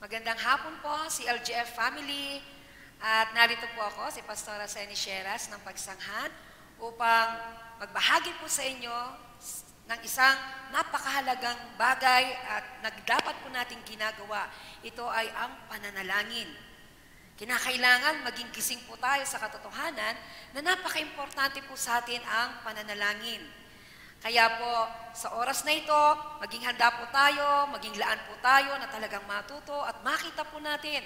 Magandang hapon po, si LGF family. At narito po ako, si Pastora Seni Sheras ng Pagsanghan upang magbahagi po sa inyo ng isang napakahalagang bagay at dapat po nating ginagawa. Ito ay ang pananalangin. Kinakailangan maging gising po tayo sa katotohanan na napaka-importante po sa atin ang pananalangin. Kaya po, sa oras na ito, maging handa po tayo, maging laan po tayo na talagang matuto at makita po natin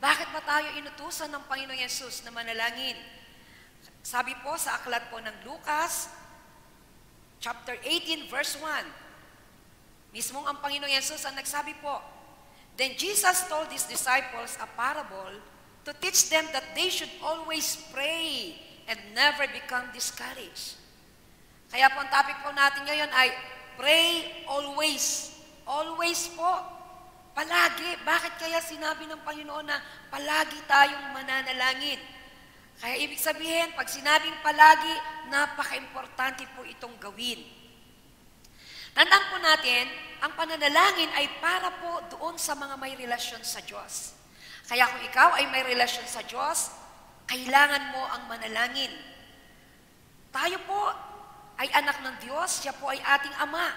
bakit ba tayo inutusan ng Panginoong Yesus na manalangin. Sabi po sa aklat po ng Lucas, chapter 18, verse 1, mismong ang Panginoong Yesus ang nagsabi po, "Then Jesus told His disciples a parable to teach them that they should always pray and never become discouraged." Kaya po ang topic po natin ngayon ay pray always. Always po. Palagi. Bakit kaya sinabi ng Panginoon na palagi tayong mananalangin? Kaya ibig sabihin, pag sinabing palagi, napaka-importante po itong gawin. Tandaan po natin, ang pananalangin ay para po doon sa mga may relasyon sa Diyos. Kaya kung ikaw ay may relasyon sa Diyos, kailangan mo ang manalangin. Tayo po ay anak ng Diyos, siya po ay ating Ama.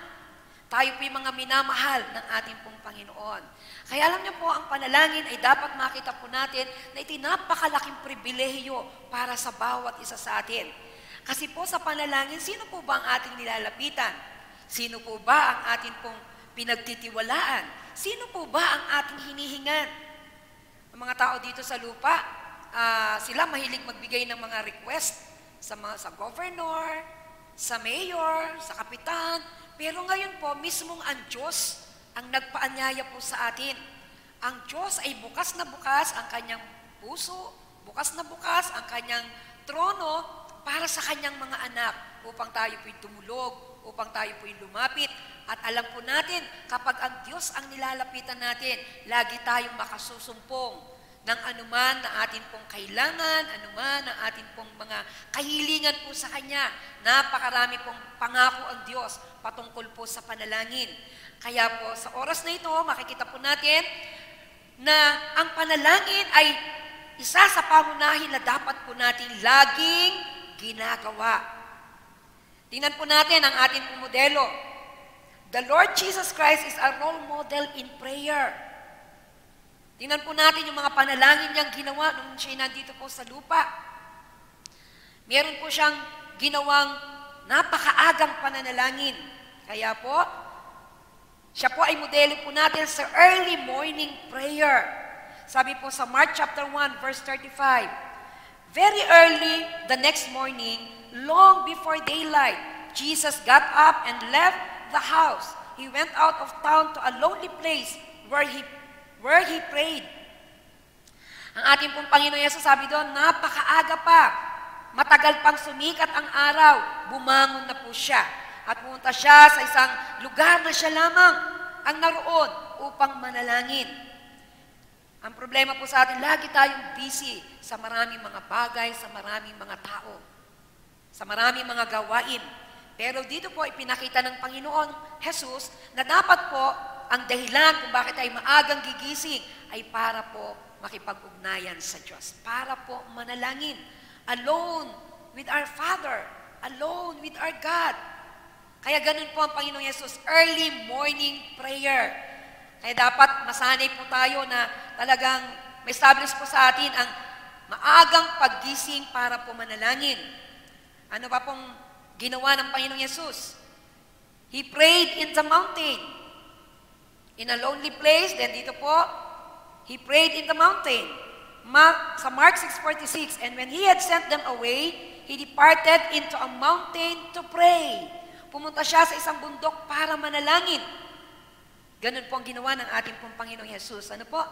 Tayo po yung mga minamahal ng ating pong Panginoon. Kaya alam niyo po, ang panalangin ay dapat makita po natin na ito'y napakalaking pribilehiyo para sa bawat isa sa atin. Kasi po sa panalangin, sino po ba ang ating nilalapitan? Sino po ba ang ating pong pinagtitiwalaan? Sino po ba ang ating hinihingan? Ang mga tao dito sa lupa, sila mahilig magbigay ng mga request sa governor, sa mayor, sa kapitan, pero ngayon po, mismong ang Diyos ang nagpaanyaya po sa atin. Ang Diyos ay bukas na bukas ang kanyang puso, bukas na bukas ang kanyang trono para sa kanyang mga anak upang tayo po'y tumulog, upang tayo po'y lumapit. At alam po natin, kapag ang Diyos ang nilalapitan natin, lagi tayong makasusumpong ng anuman na atin pong kailangan, anuman na atin pong mga kahilingan po sa Kanya. Napakarami pong pangako ang Diyos patungkol po sa panalangin. Kaya po sa oras na ito, makikita po natin na ang panalangin ay isa sa pangunahin na dapat po natin laging ginagawa. Tingnan po natin ang ating pong modelo. The Lord Jesus Christ is our role model in prayer. Tingnan po natin yung mga panalangin niyang ginawa nung siya nandito po sa lupa. Meron po siyang ginawang napakaagang pananalangin. Kaya po, siya po ay modelo po natin sa early morning prayer. Sabi po sa Mark chapter 1, verse 35, "Very early the next morning, long before daylight, Jesus got up and left the house. He went out of town to a lonely place where he prayed." Ang ating pong Panginoon Yesus sabi doon, napakaaga pa, matagal pang sumikat ang araw, bumangon na po siya. At pumunta siya sa isang lugar na siya lamang ang naroon upang manalangin. Ang problema po sa atin, lagi tayong busy sa maraming mga bagay, sa maraming mga tao, sa maraming mga gawain. Pero dito po ipinakita ng Panginoon Jesus na dapat po ang dahilan kung bakit ay maagang gigising ay para po makipag-ugnayan sa Diyos. Para po manalangin. Alone with our Father. Alone with our God. Kaya ganun po ang Panginoong Yesus, early morning prayer. Kaya dapat masanay po tayo na talagang ma-establish po sa atin ang maagang paggising para po manalangin. Ano pa pong ginawa ng Panginoong Yesus? He prayed in the mountain. In a lonely place, then dito po, He prayed in the mountain. Sa Mark 6:46, "And when He had sent them away, He departed into a mountain to pray." Pumunta siya sa isang bundok para manalangin. Ganun po ang ginawa ng ating pong Panginoong Yesus. Ano po?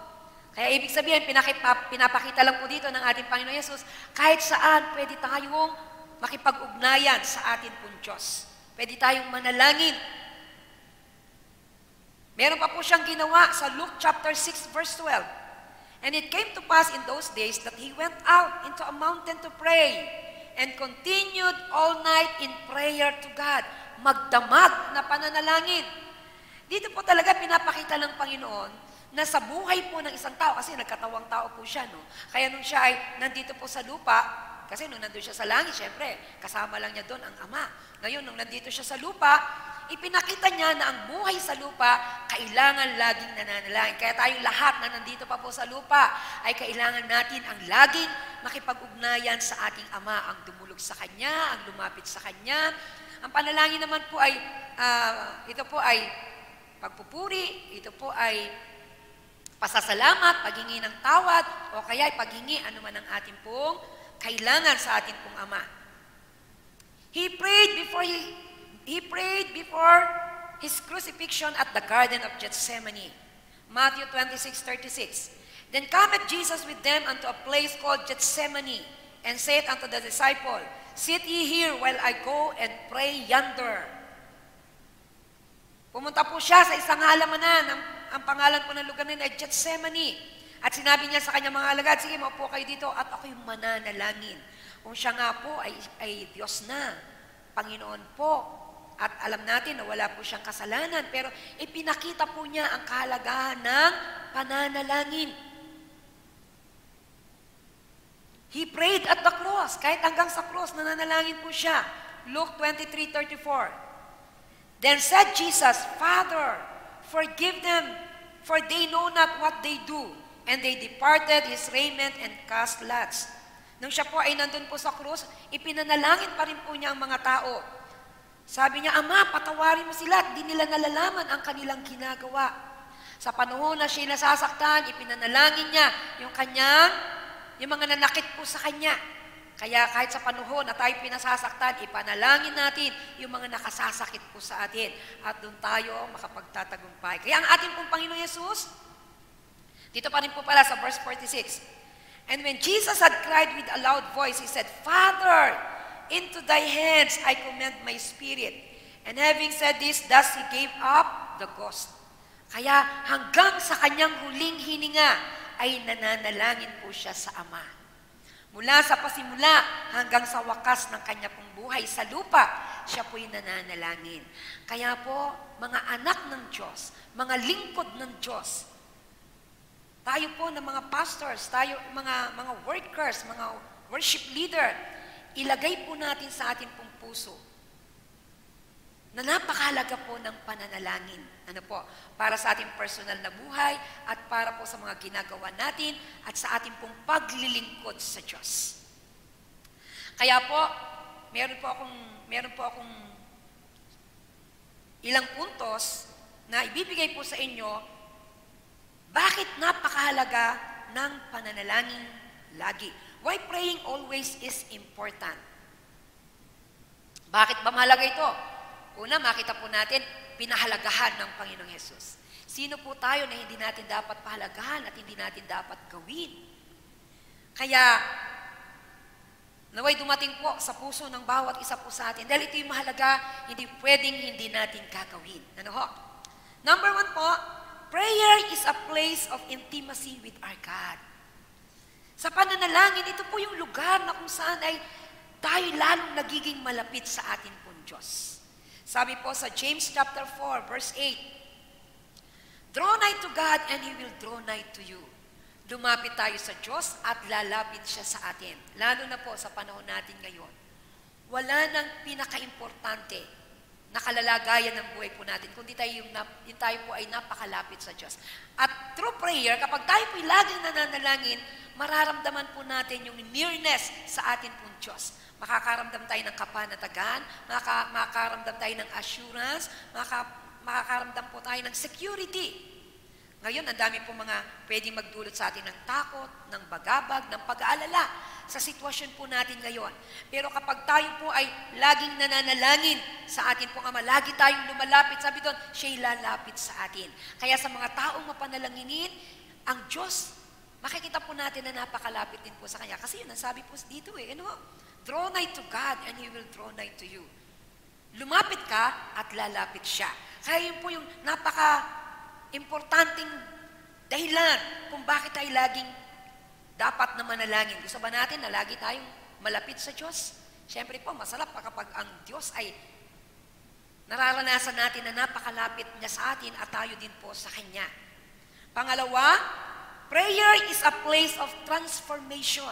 Kaya ibig sabihin, pinapakita lang po dito ng ating Panginoong Yesus, kahit saan pwede tayong makipag-ugnayan sa ating pong Diyos. Pwede tayong manalangin. Meron pa po siyang ginawa sa Luke chapter 6, verse 12. "And it came to pass in those days that he went out into a mountain to pray and continued all night in prayer to God." Magdamag na pananalangin. Dito po talaga pinapakita ng Panginoon na sa buhay po ng isang tao, kasi nagkatawang tao po siya, no? Kaya nung siya ay nandito po sa lupa, kasi nung nandun siya sa langit, syempre, kasama lang niya doon ang Ama. Ngayon, nung nandito siya sa lupa, ipinakita niya na ang buhay sa lupa, kailangan laging nananalangin. Kaya tayong lahat na nandito pa po sa lupa, ay kailangan natin ang laging makipag-ugnayan sa ating Ama, ang dumulog sa Kanya, ang lumapit sa Kanya. Ang panalangin naman po ay, ito po ay pagpupuri, ito po ay pasasalamat, paghingi ng tawad, o kaya ay paghingi anuman ang ating pong kailangan sa ating pong Ama. He prayed before his crucifixion at the Garden of Gethsemane. Matthew 26:36. Then cometh Jesus with them unto a place called Gethsemane, and saith unto the disciple, Sit ye here while I go and pray yonder. Pumunta po siya sa isang halamanan. Ang pangalan po ng lugar nila ay Gethsemane. At sinabi niya sa kanyang mga alagad, sige, maupo kayo dito at ako'y mananalangin. Kung siya nga po ay Diyos na, Panginoon po, at alam natin na wala po siyang kasalanan, pero ipinakita po niya ang kahalagahan ng pananalangin. He prayed at the cross, kahit hanggang sa cross, nananalangin po siya. Luke 23:34. Then said Jesus, Father, forgive them, for they know not what they do. And they departed his raiment and cast lots. Nung siya po ay nandun po sa krus, ipinanalangin pa rin po niya ang mga tao. Sabi niya, Ama, patawarin mo sila at di nila nalalaman ang kanilang ginagawa. Sa panahon na siya nasasaktan, ipinanalangin niya yung mga nanakit po sa kanya. Kaya kahit sa panahon na tayo pinasasaktan, ipanalangin natin yung mga nakasasakit po sa atin. At doon tayo makapagtatagumpay. Kaya ang ating pong Panginoon Yesus, dito pa rin po pala sa verse 46. And when Jesus had cried with a loud voice, He said, Father, into thy hands I commend my spirit. And having said this, thus He gave up the ghost. Kaya hanggang sa kanyang huling hininga, ay nananalangin po siya sa Ama. Mula sa pasimula hanggang sa wakas ng kanya pong buhay sa lupa, siya po'y nananalangin. Kaya po, mga anak ng Diyos, mga lingkod ng Diyos, tayo po ng mga pastors, tayo mga workers, mga worship leader, ilagay po natin sa ating pong puso na napakahalaga po ng pananalangin. Ano po? Para sa ating personal na buhay at para po sa mga ginagawa natin at sa ating pong paglilingkod sa Diyos. Kaya po, meron po akong ilang puntos na ibibigay po sa inyo. Bakit napakahalaga ng pananalangin lagi? Why praying always is important? Bakit ba mahalaga ito? Una, makita po natin, pinahalagahan ng Panginoong Hesus. Sino po tayo na hindi natin dapat pahalagahan at hindi natin dapat gawin? Kaya, naway dumating po sa puso ng bawat isa po sa atin. Dahil ito yung mahalaga, hindi pwedeng hindi natin gagawin. Ano ho? Number 1 po, prayer is a place of intimacy with our God. Sa pananalangin, ito po yung lugar na kung saan ay tayo lalong nagiging malapit sa atin pong Diyos. Sabi po sa James chapter 4, verse 8, Draw nigh to God and He will draw nigh to you. Lumapit tayo sa Diyos at lalapit siya sa atin. Lalo na po sa panahon natin ngayon. Wala nang pinaka-importante na kalalagayan ng buhay po natin, kundi tayo po ay napakalapit sa Diyos. At through prayer, kapag tayo po ay laging nananalangin, mararamdaman po natin yung nearness sa atin pong Diyos. Makakaramdam tayo ng kapanatagan, makakaramdam tayo ng assurance, makakaramdam po tayo ng security. Ngayon, ang dami po mga pwedeng magdulot sa atin ng takot, ng bagabag, ng pag-aalala sa sitwasyon po natin ngayon. Pero kapag tayo po ay laging nananalangin sa atin pong Ama, lagi tayong lumalapit, sabi doon, siya'y lalapit sa atin. Kaya sa mga taong mapanalanginin, ang Diyos, makikita po natin na napakalapit din po sa Kanya. Kasi yun, ang sabi po dito draw nigh to God and He will draw nigh to you. Lumapit ka at lalapit siya. Kaya yun po yung importanteng dahilan kung bakit tayo laging dapat na manalangin. Gusto ba natin na lagi tayong malapit sa Diyos? Siyempre po, masarap kapag ang Diyos ay nararanasan natin na napakalapit niya sa atin at tayo din po sa Kanya. Pangalawa, prayer is a place of transformation.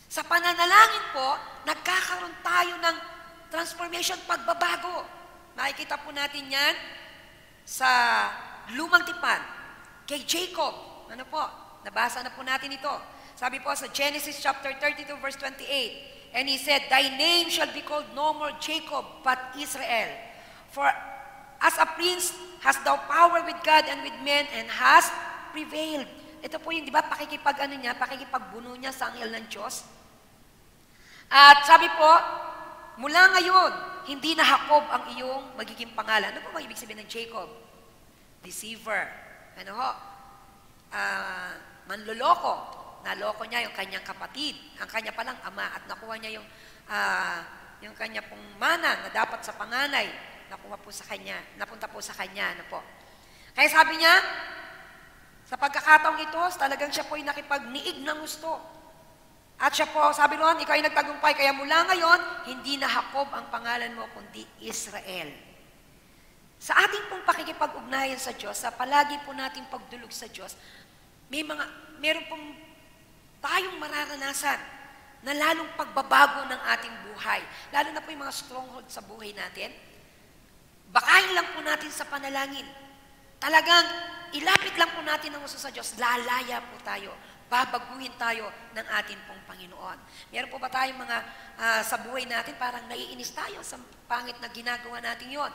Sa pananalangin po, nagkakaroon tayo ng transformation, pagbabago. Makikita po natin yan sa Lumang Tipan, kay Jacob. Ano po? Nabasa na po natin ito. Sabi po sa Genesis chapter 32 verse 28, and he said, "Thy name shall be called no more Jacob, but Israel. For as a prince hast thou power with God and with men, and hast prevailed." Ito po yung, di ba, pakikipagbuno niya sa anghel ng Diyos. At sabi po, mula ngayon, hindi na Jacob ang iyong magiging pangalan. Ano po ba ibig sabihin ng Jacob? Deceiver. Ano ho? Manloloko. Naloko niya yung kanyang kapatid, ang kanya palang ama, at nakuha niya yung kanya pong mana na dapat sa panganay, nakuha po sa kanya, napunta po sa kanya, ano po. Kaya sabi niya, sa pagkakataong ito, talagang siya po ay nakipagniig ng gusto. At siya po, sabi noon, ikaw ay nagtagumpay, kaya mula ngayon, hindi na Jacob ang pangalan mo, kundi Israel. Sa ating pong pakikipag-ugnayan sa Diyos, sa palagi po nating pagdulog sa Diyos, meron pong tayong mararanasan na lalong pagbabago ng ating buhay. Lalo na po yung mga stronghold sa buhay natin. Bakayin lang po natin sa panalangin. Talagang ilapit lang po natin ang gusto sa Diyos. Lalaya po tayo. Babaguhin tayo ng ating pong Panginoon. Meron po ba tayong mga sa buhay natin parang naiinis tayo sa pangit na ginagawa natin yon?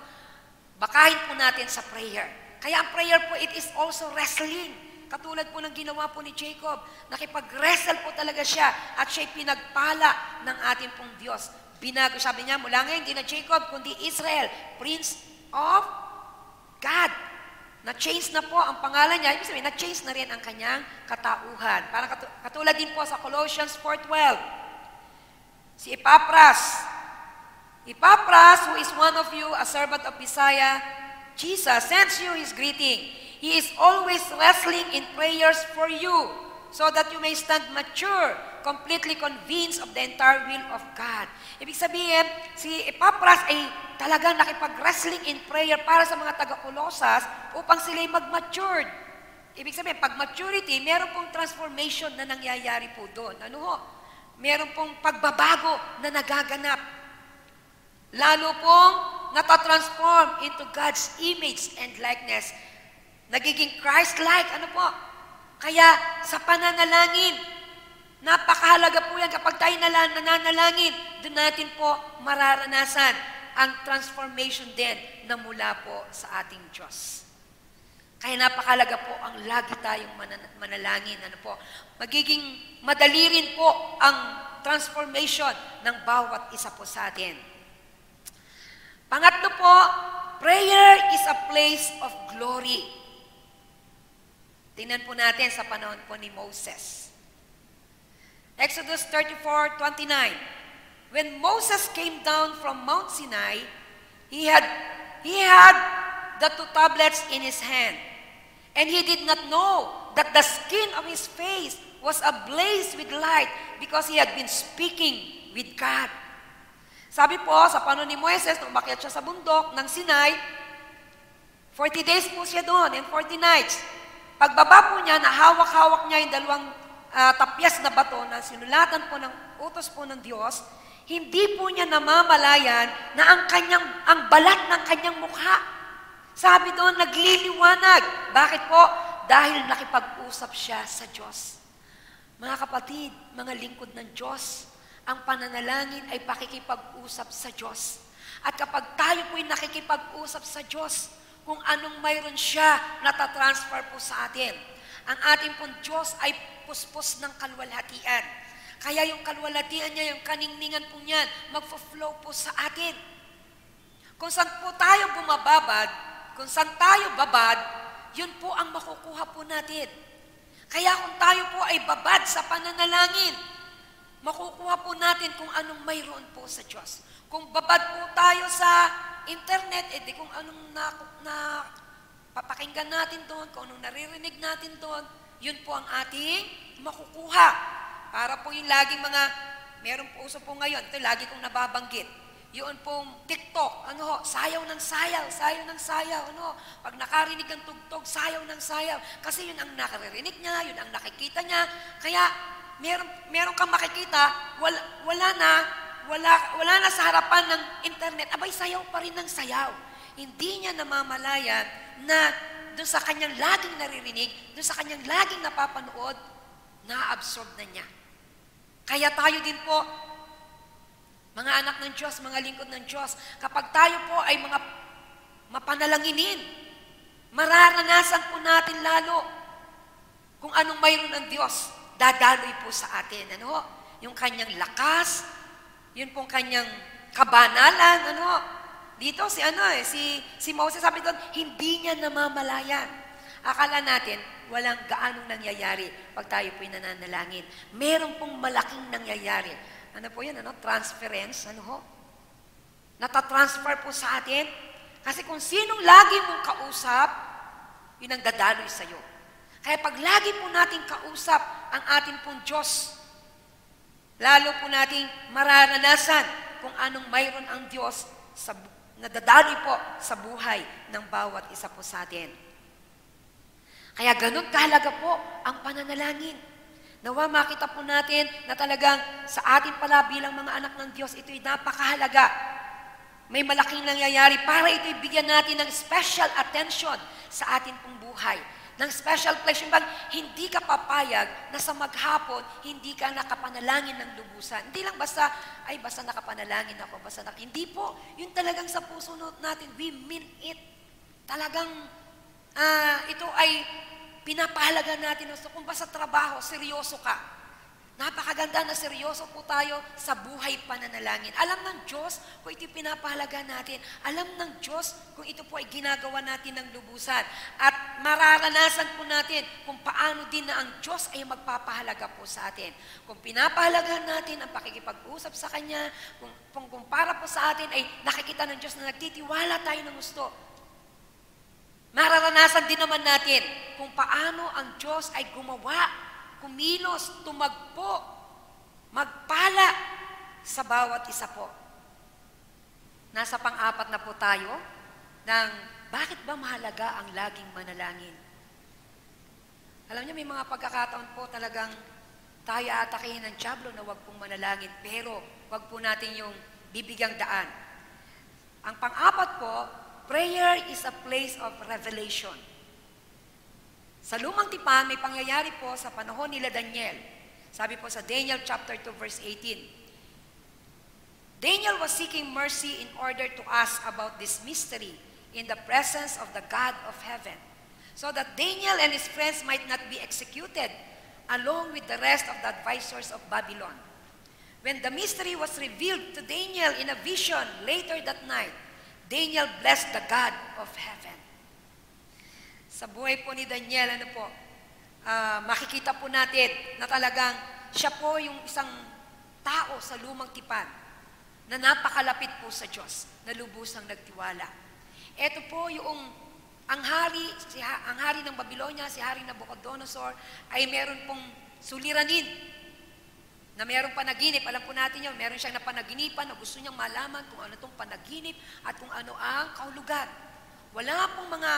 Bakayin po natin sa prayer. Kaya ang prayer po, it is also wrestling. Katulad po ng ginawa po ni Jacob, nakipag-wrestle po talaga siya at siya'y pinagpala ng ating pong Diyos. Binago, sabi niya, mula ngayon, hindi na Jacob, kundi Israel, Prince of God. Na-change na po ang pangalan niya, ibig sabihin, na-change na rin ang kanyang katauhan. Parang katulad din po sa Colossians 4:12. Si Epaphras, who is one of you, a servant of Messiah, Jesus, sends you his greeting. He is always wrestling in prayers for you, so that you may stand mature, completely convinced of the entire will of God. Ibig sabihin, si Epaphras ay talagang nakipag-wrestling in prayer para sa mga taga-Colosas upang sila'y mag-matured. Ibig sabihin, pag maturity, meron pong transformation na nangyayari po doon. Ano ho? Meron pong pagbabago na nagaganap. Lalo pong natatransform into God's image and likeness. Nagiging Christ-like, ano po? Kaya sa pananalangin, napakahalaga po yan. Kapag tayo nananalangin, doon natin po mararanasan ang transformation din na mula po sa ating Diyos. Kaya napakahalaga po ang lagi tayong manalangin. Ano po? Magiging madali rin po ang transformation ng bawat isa po sa atin. Pangatlo po, prayer is a place of glory. Tingnan po natin sa panahon po ni Moses. Exodus 34:29. When Moses came down from Mount Sinai, he had the two tablets in his hand, and he did not know that the skin of his face was ablaze with light because he had been speaking with God. Sabi po, sa panahon ni Moises, nung umakyat siya sa bundok ng Sinai, 40 days po siya doon and 40 nights. Pagbaba po niya, nahawak-hawak niya yung dalawang tapyas na bato na sinulatan po ng utos po ng Diyos, hindi po niya namamalayan na ang balat ng kanyang mukha. Sabi doon, nagliliwanag. Bakit po? Dahil nakipag-usap siya sa Diyos. Mga kapatid, mga lingkod ng Diyos, ang pananalangin ay pakikipag-usap sa Diyos. At kapag tayo po'y nakikipag-usap sa Diyos, kung anong mayroon siya, natatransfer po sa atin. Ang ating pong Diyos ay puspos ng kalwalhatian. Kaya yung kalwalhatian niya, yung kaningningan po niyan, magfo-flow po sa atin. Kung saan po tayo bumababad, kung saan tayo babad, yun po ang makukuha po natin. Kaya kung tayo po ay babad sa pananalangin, makukuha po natin kung anong mayroon po sa Diyos. Kung babad po tayo sa internet, di kung anong papakinggan natin doon, kung anong naririnig natin doon, yun po ang ating makukuha. Para po yung laging meron po uso po ngayon, ito lagi kong nababanggit, yun pong TikTok, sayaw ng sayaw, sayaw ng sayaw, pag nakarinig ng tugtog, sayaw ng sayaw. Kasi yun ang nakaririnig niya, yun ang nakikita niya. Kaya, meron kang makikita, wala na sa harapan ng internet, abay, sayaw pa rin ng sayaw. Hindi niya namamalayan na doon sa kanyang laging naririnig, doon sa kanyang laging napapanood, na-absorb na niya. Kaya tayo din po, mga anak ng Diyos, mga lingkod ng Diyos, kapag tayo po ay mga mapanalanginin, mararanasan po natin lalo kung anong mayroon ng Diyos, dadaloy po sa atin. Yung kanyang lakas, yun pong kanyang kabanalan, Dito si Moses sabi doon, hindi niya namamalayan. Akala natin, walang gaanong nangyayari pag tayo po'y nananalangin. Meron pong malaking nangyayari. Ano po yan? Transference. Natatransfer po sa atin. Kasi kung sinong lagi mong kausap, yun ang dadaloy sa'yo. Kaya pag lagi po nating kausap ang ating pong Diyos, lalo po nating mararanasan kung anong mayroon ang Diyos na dadaloy po sa buhay ng bawat isa po sa atin. Kaya ganun kahalaga po ang pananalangin. Nawa makita po natin na talagang sa atin pala bilang mga anak ng Diyos, ito'y napakahalaga. May malaking nangyayari para ito'y bigyan natin ng special attention sa atin pong buhay. Ng special place. Hindi ka papayag na sa maghapon, hindi ka nakapanalangin ng lubusan. Hindi lang basta nakapanalangin ako, hindi po. Yun talagang sa puso natin, we mean it. Talagang ito ay pinapahalaga natin. So, kung ba sa trabaho, seryoso ka. Napakaganda na seryoso po tayo sa buhay pananalangin. Alam ng Diyos kung ito pinapahalaga natin. Alam ng Diyos kung ito po ay ginagawa natin ng lubusan. At mararanasan po natin kung paano din na ang Diyos ay magpapahalaga po sa atin. Kung pinapahalagahan natin ang pakikipag-usap sa Kanya, kung para po sa atin ay nakikita ng Diyos na nagtitiwala tayo ng gusto, mararanasan din naman natin kung paano ang Diyos ay gumawa, kumilos, tumagpo, magpala sa bawat isa po. Nasa pang-apat na po tayo ng bakit ba mahalaga ang laging manalangin? Alam niyo, may mga pagkakataon po talagang tayo atakihin ng dyablo na wag pong manalangin, pero wag po natin yung bibigyang daan. Ang pang-apat po, prayer is a place of revelation. Sa Lumang Tipan, may pangyayari po sa panahon nila Daniel. Sabi po sa Daniel chapter 2 verse 18. Daniel was seeking mercy in order to ask about this mystery in the presence of the God of heaven, so that Daniel and his friends might not be executed along with the rest of the advisors of Babylon. When the mystery was revealed to Daniel in a vision later that night, Daniel blessed the God of heaven. Sa buhay po ni Daniel, makikita po natin na talagang siya po yung isang tao sa Lumang Tipan na napakalapit po sa Diyos, na lubusang nagtiwala. Ito po ang hari ng Babylonia, si Hari Nabucodonosor, ay meron pong suliranin na merong panaginip. Alam po natin yun, meron siyang napanaginipan na gusto niyang malaman kung ano itong panaginip at kung ano ang kahulugan. Wala pong mga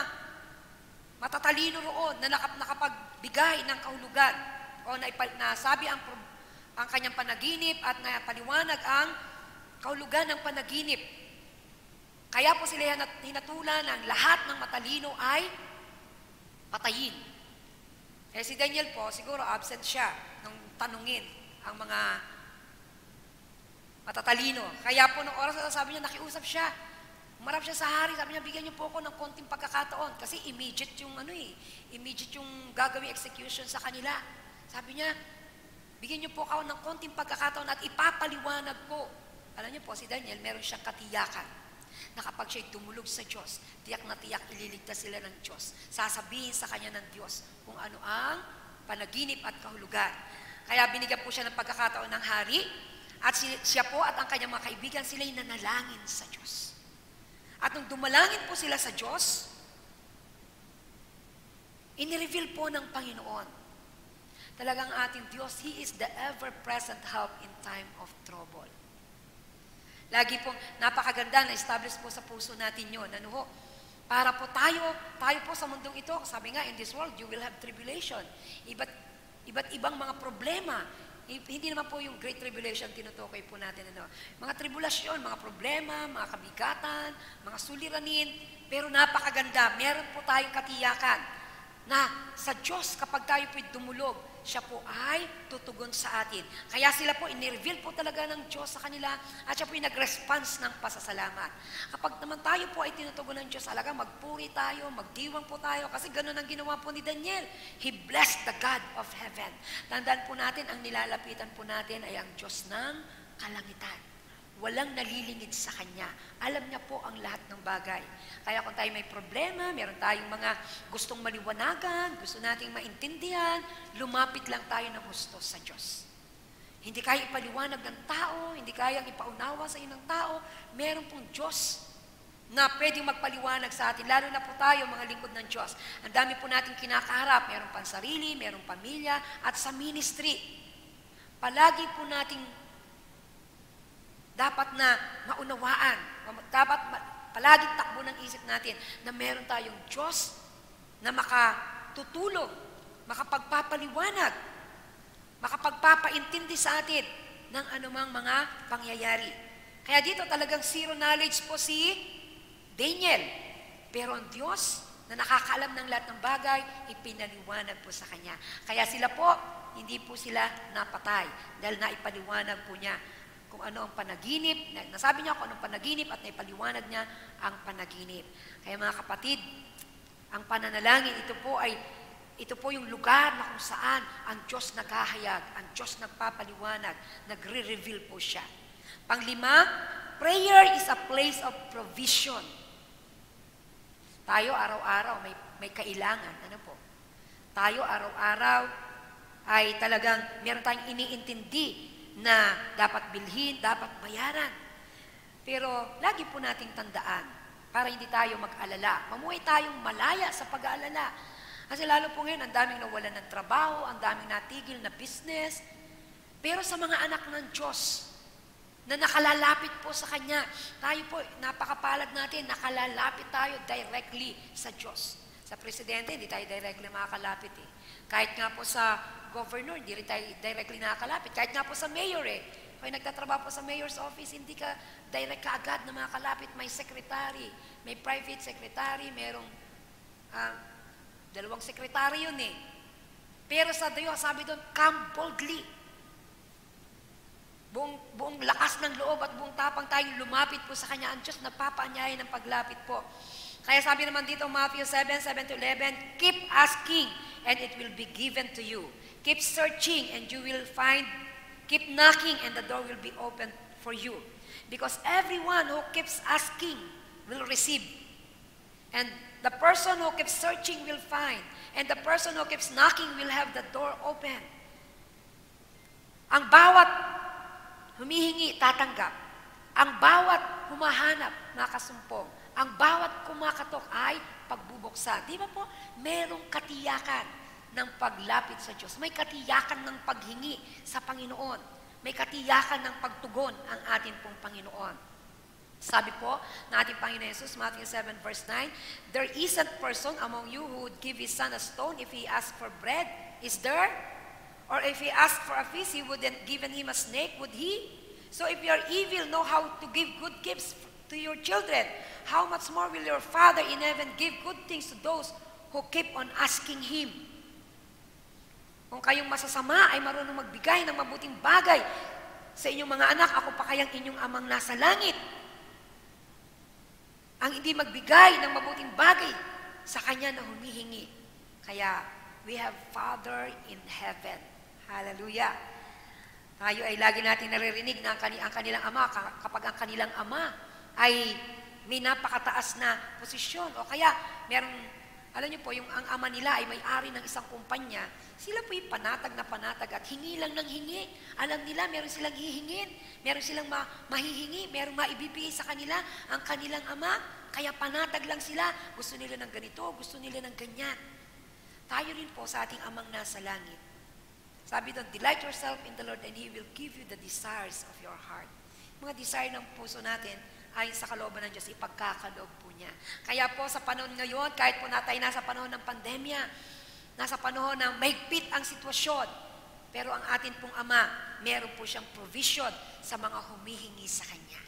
matatalino roon na nakapagbigay ng kahulugan o nasabi ang kanyang panaginip at napaliwanag ang kahulugan ng panaginip. Kaya po sila hinatulan ng lahat ng matalino ay patayin. Eh si Daniel po, siguro absent siya nung tanungin ang mga matatalino. Kaya po nung oras na sabi niya, nakiusap siya. Umarap siya sa hari, sabi niya, bigyan niyo po ako ng konting pagkakataon. Kasi immediate yung gagawing execution sa kanila. Sabi niya, bigyan niyo po ako ng konting pagkakataon at ipapaliwanag ko. Alam niyo po, si Daniel, meron siyang katiyakan na kapag siya'y tumulog sa Diyos, tiyak na tiyak ililigtas sila ng Diyos. Sasabihin sa kanya ng Diyos kung ano ang panaginip at kahulugan. Kaya binigyan po siya ng pagkakataon ng hari at siya po at ang kanyang mga kaibigan, sila'y nanalangin sa Diyos. At nung dumalangin po sila sa Diyos, inireveal po ng Panginoon. Talagang ating Diyos, He is the ever-present help in time of trouble. Lagi pong napakaganda na establish po sa puso natin yun. Ano ho? Para po tayo po sa mundong ito, sabi nga, in this world, you will have tribulation. Iba't ibang mga problema. Hindi naman po yung Great Tribulation tinutukoy po natin. Ano. Mga tribulasyon, mga problema, mga kabigatan, mga suliranin. Pero napakaganda, meron po tayong katiyakan na sa Diyos, kapag tayo po'y dumulog, siya po ay tutugon sa atin. Kaya sila po, inireveal po talaga ng Diyos sa kanila at siya po yung nag-response ng pasasalamat. Kapag naman tayo po ay tinutugon ng Diyos, alaga, magpuri tayo, magdiwang po tayo, kasi ganun ang ginawa po ni Daniel. He blessed the God of heaven. Tandaan po natin, ang nilalapitan po natin ay ang Diyos ng kalangitan. Walang nalilingid sa Kanya. Alam niya po ang lahat ng bagay. Kaya kung tayo may problema, meron tayong mga gustong maliwanagan, gusto nating maintindihan, lumapit lang tayo ng gusto sa Diyos. Hindi kaya ipaliwanag ng tao, hindi kaya ipaunawa sa inang tao, meron pong Diyos na pwedeng magpaliwanag sa atin, lalo na po tayo, mga lingkod ng Diyos. Ang dami po natin kinakaharap, meron pansarili, meron pamilya, at sa ministry. Palagi po nating dapat na maunawaan, dapat palaging takbo ng isip natin na meron tayong Diyos na makatutulong, makapagpapaliwanag, makapagpapaintindi sa atin ng anumang mga pangyayari. Kaya dito talagang zero knowledge po si Daniel. Pero ang Diyos na nakakaalam ng lahat ng bagay, ipinaliwanag po sa Kanya. Kaya sila po, hindi po sila napatay dahil naipaliwanag po niya kung ano ang panaginip, nasabi niya kung anong panaginip at naipaliwanag niya ang panaginip. Kaya mga kapatid, ang pananalangin, ito po yung lugar na kung saan ang Diyos naghahayag, ang Diyos nagpapaliwanag, nagre-reveal po siya. Panglima, prayer is a place of provision. Tayo araw-araw may kailangan. Ano po? Tayo araw-araw ay talagang meron tayong iniintindi na dapat bilhin, dapat bayaran. Pero lagi po nating tandaan para hindi tayo mag-alala. Mamuhay tayong malaya sa pag-aalala. Kasi lalo po ngayon, ang daming nawalan ng trabaho, ang daming natigil na business. Pero sa mga anak ng Diyos na nakalalapit po sa Kanya, tayo po, napakapalad natin, nakalalapit tayo directly sa Diyos. Sa presidente, hindi tayo directly makakalapit eh. Kahit nga po sa governor, hindi rin tayo directly nakakalapit. Kahit nga po sa mayor kung nagtatrabaho po sa mayor's office, hindi ka direct ka agad na makakalapit. May secretary, may private secretary, merong 2 sekretary yun eh. Pero sa Diyos, sabi doon, come boldly. Buong lakas ng loob at buong tapang tayong lumapit po sa Kanya. Ang Diyos napapaanyaya ng paglapit po. Kaya sabi naman dito, Matthew 7:7-11, keep asking and it will be given to you. Keep searching and you will find. Keep knocking and the door will be opened for you. Because everyone who keeps asking will receive. And the person who keeps searching will find. And the person who keeps knocking will have the door open. Ang bawat humihingi, tatanggap. Ang bawat humahanap, makasumpong. Ang bawat kumakatok ay pagbubuksan. Di ba po? Merong katiyakan ng paglapit sa Diyos. May katiyakan ng paghingi sa Panginoon. May katiyakan ng pagtugon ang ating pong Panginoon. Sabi po na ating Panginoon Jesus, Matthew 7:9, there isn't person among you who would give his son a stone if he asked for bread. Is there? Or if he asked for a fish, he wouldn't given him a snake, would he? So if you are evil, know how to give good gifts to your children. How much more will your Father in heaven give good things to those who keep on asking Him? Kung kayong masasama ay marunong magbigay ng mabuting bagay sa inyong mga anak, ako pa kayang inyong amang nasa langit. Ang hindi magbigay ng mabuting bagay sa Kanya na humihingi. Kaya, we have Father in heaven. Hallelujah. Tayo ay lagi natin naririnig na ang kanilang ama, kapag ang kanilang ama ay may napakataas na posisyon. O kaya, merong, alam niyo po, yung ang ama nila ay may-ari ng isang kumpanya, sila po yung panatag na panatag at hingi lang ng hingi. Alam nila, meron silang hihingin, meron silang mahihingi, meron maibibigay sa kanila ang kanilang ama. Kaya panatag lang sila. Gusto nila ng ganito, gusto nila ng ganyan. Tayo rin po sa ating amang nasa langit. Sabi doon, delight yourself in the Lord and He will give you the desires of your heart. mga desire ng puso natin, ayon sa kalooban ng Diyos, ipagkakaloob po niya. Kaya po sa panahon ngayon, kahit po tayo nasa panahon ng pandemya, nasa panahon ng mahigpit ang sitwasyon, pero ang atin pong Ama, meron po siyang provision sa mga humihingi sa Kanya.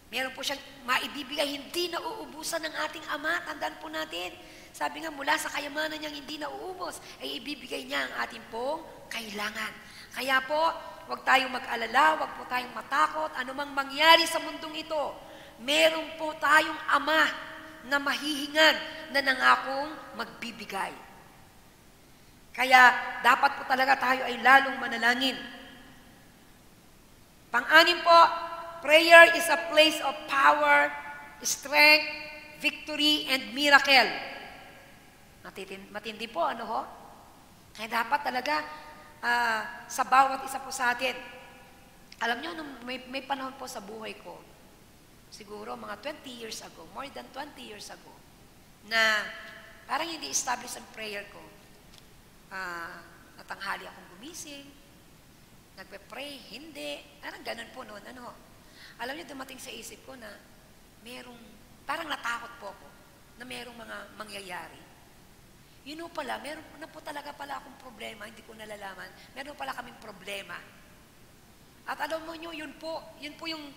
Meron po siyang maibibigay, hindi na uubusan ng ating Ama. Tandaan po natin, sabi nga mula sa kayamanan niyang hindi na uubos, ay ibibigay niya ang ating pong kailangan. Kaya po, huwag tayong mag-alala, huwag po tayong matakot, anumang mangyari sa mundong ito, meron po tayong Ama na mahihingan na nangakong magbibigay. Kaya dapat po talaga tayo ay lalong manalangin. Pang-anim po, prayer is a place of power, strength, victory, and miracle. Matindi po, ano ho? Kaya dapat talaga sa bawat isa po sa atin. Alam nyo, may panahon po sa buhay ko, siguro mga 20 years ago, more than 20 years ago, na parang hindi established ang prayer ko. Natanghali akong gumising, nagpe-pray, hindi. Parang ganun po noon. Ano? Alam niyo, dumating sa isip ko na parang natakot po ako na merong mga mangyayari. Yun know pala, meron na po talaga pala akong problema, hindi ko nalalaman. Meron pala kaming problema. At alam mo nyo, yun po yung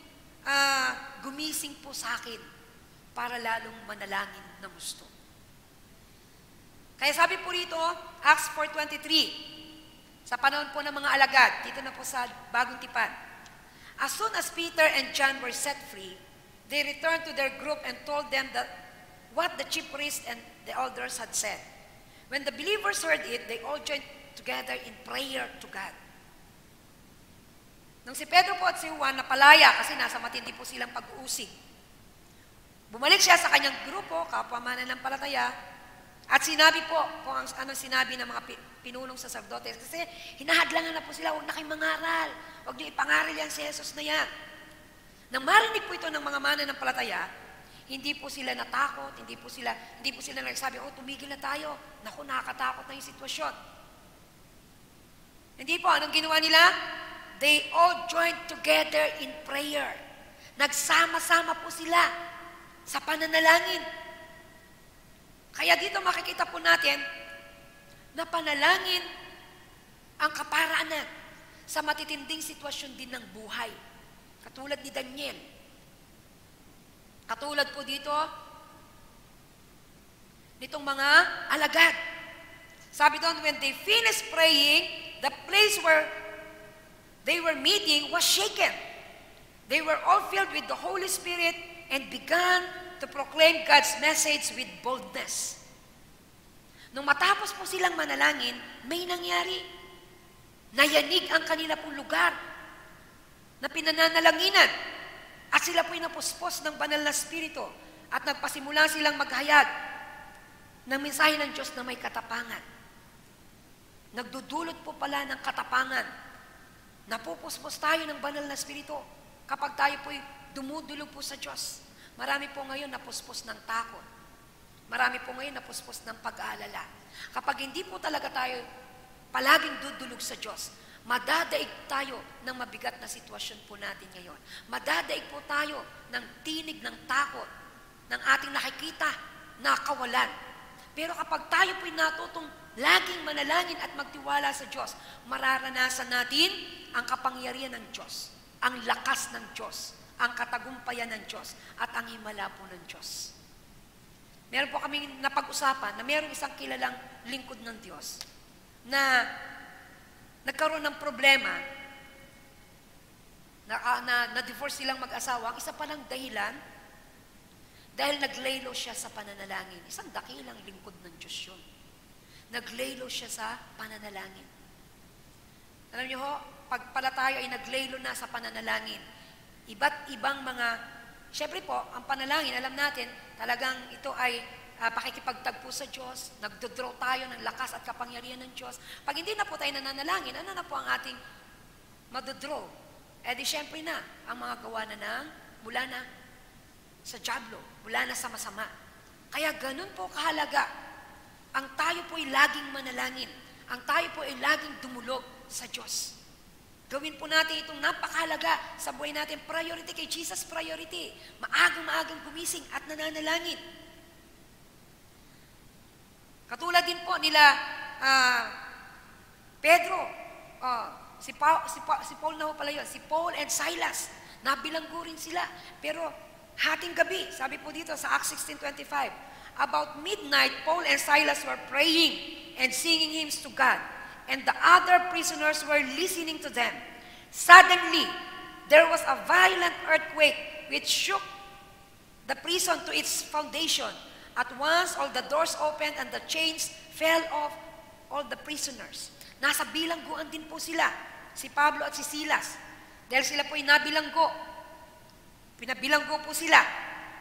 gumising po sa akin para lalong manalangin ng gusto. Kaya sabi po rito, Acts 4:23, sa panahon po ng mga alagad, dito na po sa Bagong Tipan. As soon as Peter and John were set free, they returned to their group and told them that what the chief priests and the elders had said. When the believers heard it, they all joined together in prayer to God. Nung si Pedro po at si Juan napalaya kasi nasa matindi po silang pag-uusig, bumalik siya sa kanyang grupo, kapwa mananampalataya, at sinabi po kung ano sinabi ng mga pinulong saserdotes, kasi hinahadlangan na po sila, huwag na kayong mangaral, huwag niyo ipangaral yan si Jesus na yan. Nang marinig po ito ng mga mananampalataya, hindi po sila natakot, hindi po sila nagsabi, tumigil na tayo, naku, nakakatakot na yung sitwasyon. Hindi po, anong ginawa nila? They all joined together in prayer. Nagsama-sama po sila sa pananalangin. Kaya dito makikita po natin na panalangin ang kaparaanan sa matitinding sitwasyon din ng buhay. Katulad ni Daniel. Katulad po dito nitong mga alagad. Sabi doon, when they finished praying, the place where they were meeting was shaken. They were all filled with the Holy Spirit and began to proclaim God's message with boldness. Nung matapos po silang manalangin, may nangyari. Nayanig ang kanila pong lugar na pinananalanginan. At sila po'y napuspos ng banal na spirito at nagpasimula silang maghayag ng mensahe ng Diyos na may katapangan. Nagdudulot po pala ng katapangan. Napupuspos tayo ng banal na spirito kapag tayo po'y dumudulog po sa Diyos. Marami po ngayon napuspos ng takot. Marami po ngayon napuspos ng pag-aalala. Kapag hindi po talaga tayo palaging dudulog sa Diyos, madadaig tayo ng mabigat na sitwasyon po natin ngayon. Madadaig po tayo ng tinig ng takot, ng ating nakikita na kawalan. Pero kapag tayo po'y natutong laging manalangin at magtiwala sa Diyos, mararanasan natin ang kapangyarihan ng Diyos, ang lakas ng Diyos, ang katagumpayan ng Diyos, at ang himala po ng Diyos. Meron po kaming napag-usapan na meron isang kilalang lingkod ng Diyos na nagkaroon ng problema, na-divorce silang mag-asawa. Ang isa pa ng dahilan, dahil naglaylo siya sa pananalangin. Isang dakilang lingkod ng Diyos yun. Naglaylo siya sa pananalangin. Alam niyo ho, pag pala tayo ay naglaylo na sa pananalangin, iba't ibang syempre po, ang panalangin, alam natin, talagang ito ay pakikipagtagpo sa Diyos, nagdodraw tayo ng lakas at kapangyarihan ng Diyos. Pag hindi na po tayo nananalangin, ano na po ang ating madodraw? Eh di syempre na, ang mga gawa na mula na sa diablo, mula na sa masama. Kaya ganun po kahalaga, ang tayo po ay laging manalangin, ang tayo po ay laging dumulog sa Diyos. Gawin po natin itong napakahalaga sa buhay natin. Priority kay Jesus, priority. Maagang gumising at nananalangin. Katulad din po nila Pedro, si Paul na ho pala yun, si Paul and Silas, nabilanggo rin sila. Pero hating gabi, sabi po dito sa Acts 16:25, about midnight, Paul and Silas were praying and singing hymns to God, and the other prisoners were listening to them. Suddenly, there was a violent earthquake which shook the prison to its foundation. At once, all the doors opened and the chains fell off all the prisoners. Nasa bilangguan din po sila, si Pablo at si Silas. Dahil sila po ay nabilanggo. Pinabilanggo po sila.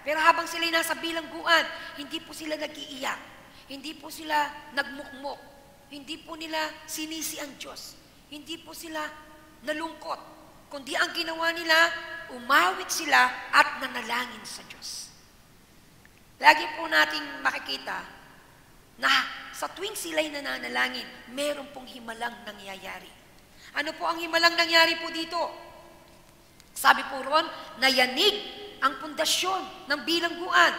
Pero habang sila ay nasa bilangguan, hindi po sila nag-iiyak. Hindi po sila nagmukmok. Hindi po nila sinisi ang Diyos. Hindi po sila nalungkot. Kundi ang ginawa nila, umawit sila at nanalangin sa Diyos. Lagi po nating makikita na sa tuwing sila'y nananalangin, meron pong himalang nangyayari. Ano po ang himalang nangyari po dito? Sabi po ron, nayanig ang pundasyon ng bilangguan.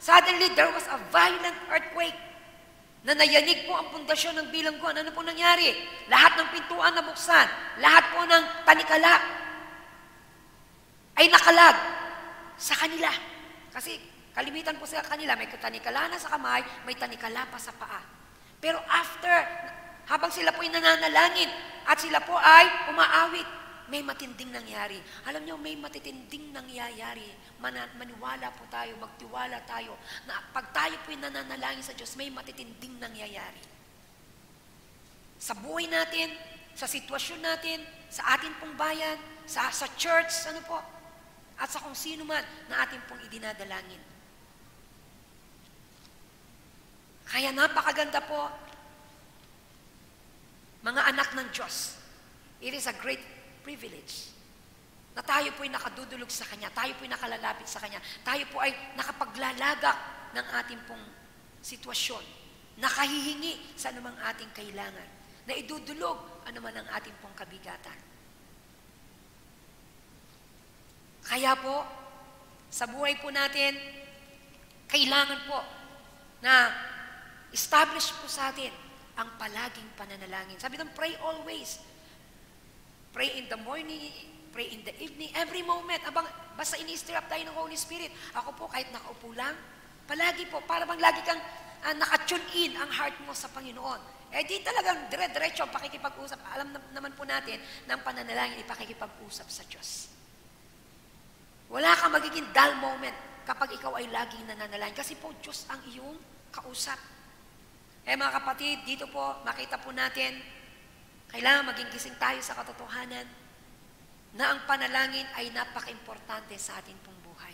Suddenly, there was a violent earthquake na nayanig po ang pundasyon ng bilangguan. Ano po nangyari? Lahat ng pintuan nabuksan, lahat po ng tanikala ay nakalag sa kanila. Kasi kalimitan po sa kanila, may tanikala na sa kamay, may tanikala pa sa paa. Pero after, habang sila po ay nananalangin at sila po ay umaawit, may matinding nangyari. Alam niyo, may matitinding nangyayari. Maniwala po tayo, magtiwala tayo, na pag tayo po ay nananalangin sa Diyos, may matitinding nangyayari. Sa buhay natin, sa sitwasyon natin, sa atin pong bayan, sa church, ano po, at sa kung sino man na atin pong idinadalangin. Kaya napakaganda po, mga anak ng Diyos. It is a great privilege na tayo po ay nakadudulog sa Kanya, tayo po ay nakalalapit sa Kanya, tayo po ay nakapaglalagak ng ating pong sitwasyon, nakahihingi sa anumang ating kailangan, na idudulog anuman ang ating pong kabigatan. Kaya po, sa buhay po natin, kailangan po na establish po sa atin ang palaging pananalangin. Sabi ng pray always. Pray in the morning, pray in the evening, every moment. Basta ini-stir up tayo ng Holy Spirit. Ako po, kahit nakaupo lang, palagi po, para bang lagi kang nakatune in ang heart mo sa Panginoon. Eh di talagang dire-diretso ang pakikipag-usap. Alam naman po natin ng pananalangin, ipakikipag-usap sa Diyos. Wala kang magiging dull moment kapag ikaw ay laging nananalangin. Kasi po, Diyos ang iyong kausap. Eh mga kapatid, dito po, makita po natin, kailangan maging gising tayo sa katotohanan na ang panalangin ay napaka-importante sa ating pong buhay.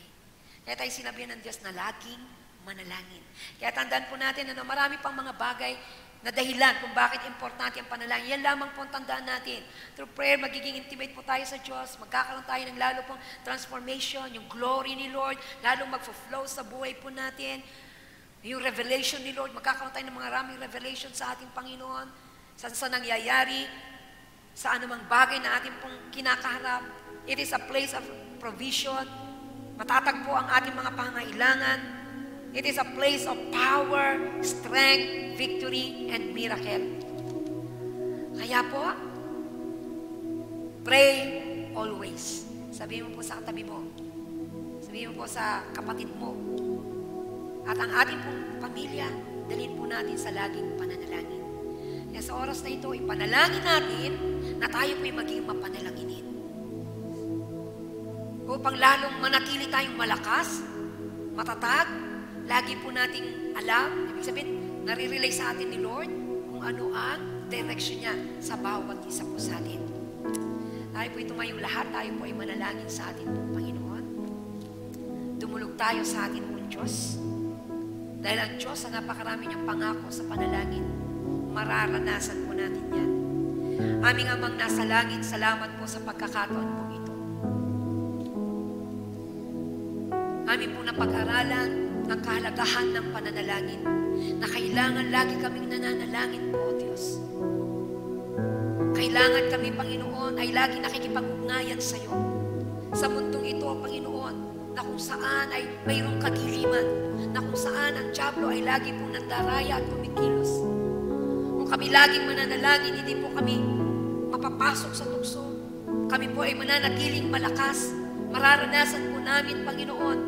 Kaya tayo sinabihan ng Diyos na laging manalangin. Kaya tandaan po natin na marami pang mga bagay na dahilan kung bakit importante ang panalangin. Yan lamang po ang tandaan natin. Through prayer, magiging intimate po tayo sa Diyos, magkakaroon tayo ng lalo pong transformation, yung glory ni Lord, lalong mag-flow sa buhay po natin. Yung revelation ni Lord, magkakaroon tayo ng mga maraming revelation sa ating Panginoon, sa nangyayari, sa anumang bagay na ating pong kinakaharap. It is a place of provision. Matatagpo ang ating mga pangailangan. It is a place of power, strength, victory, and miracle. Kaya po, pray always. Sabihin mo po sa katabi mo. Sabihin mo po sa kapatid mo. At ang ating pong pamilya, dalhin po natin sa laging pananalangin. Kaya sa oras na ito, ipanalangin natin na tayo po'y maging mapanalanginin. Upang lalong manatili tayong malakas, matatag, lagi po nating alam, ibig sabihin, nare-relay sa atin ni Lord kung ano ang direction niya sa bawat isa po sa atin. Tayo po'y tumayong lahat, tayo po'y manalangin sa atin pong Panginoon. Dumulog tayo sa atin pong Diyos. Dahil ang Diyos, sa napakarami niyang pangako sa panalangin, mararanasan po natin yan. Aming Amang nasa langit, salamat po sa pagkakataon po ito. Amin po na pag-aralan ang kahalagahan ng pananalangin, na kailangan lagi kaming nananalangin po, O Diyos. Kailangan kami, Panginoon, ay lagi nakikipag-ugnayan sa iyo. Sa mundong ito, Panginoon, na kung saan ay mayroong kagiliman, na kung saan ang dyablo ay lagi pong nandaraya at kumikilos. Kung kami laging mananalangin, hindi po kami mapapasok sa tukso. Kami po ay mananatiling malakas. Mararanasan po namin, Panginoon,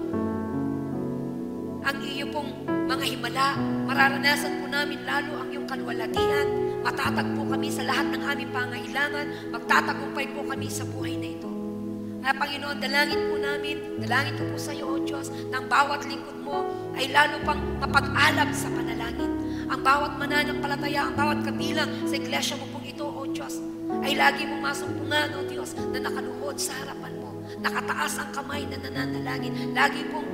ang iyo pong mga himala. Mararanasan po namin lalo ang iyong kalwalatian. Matatagpo kami sa lahat ng aming pangailangan. Magtatagumpay po kami sa buhay na ito. Kaya Panginoon, dalangin po namin, dalangin ko po sa iyo, O Diyos, ng bawat lingkod mo ay lalo pang mapag-alab sa panalangin. Ang bawat mananampalataya, ang bawat kabilang sa iglesia mo pong ito, O Diyos, ay lagi mong masumpungan, O Diyos, na nakaluhod sa harapan mo. Nakataas ang kamay na nananalangin. Lagi pong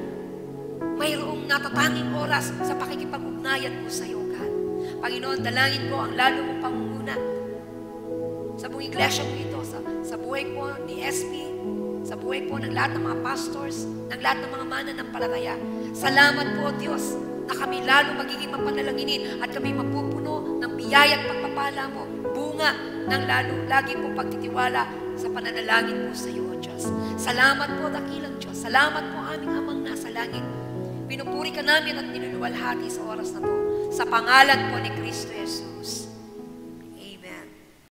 mayroong natatanging oras sa pakikipag-ugnayan po sa iyo, God. Panginoon, dalangin ko ang lalo mong pangunguna sa buong iglesia mo ito, sa buhay po ni SP, sa buhay po ng lahat ng mga pastors, ng lahat ng mga mananampalataya. Salamat po, Diyos, na kami lalo magiging mapanalanginin at kami mapupuno ng biyaya at pagpapala mo, bunga ng lagi pong pagtitiwala sa pananalangin po sa iyo, O Diyos. Salamat po, dakilang Diyos. Salamat po, aming Amang nasa langit. Pinupuri ka namin at niluluwalhati sa oras na to. Sa pangalan po ni Kristo Jesus.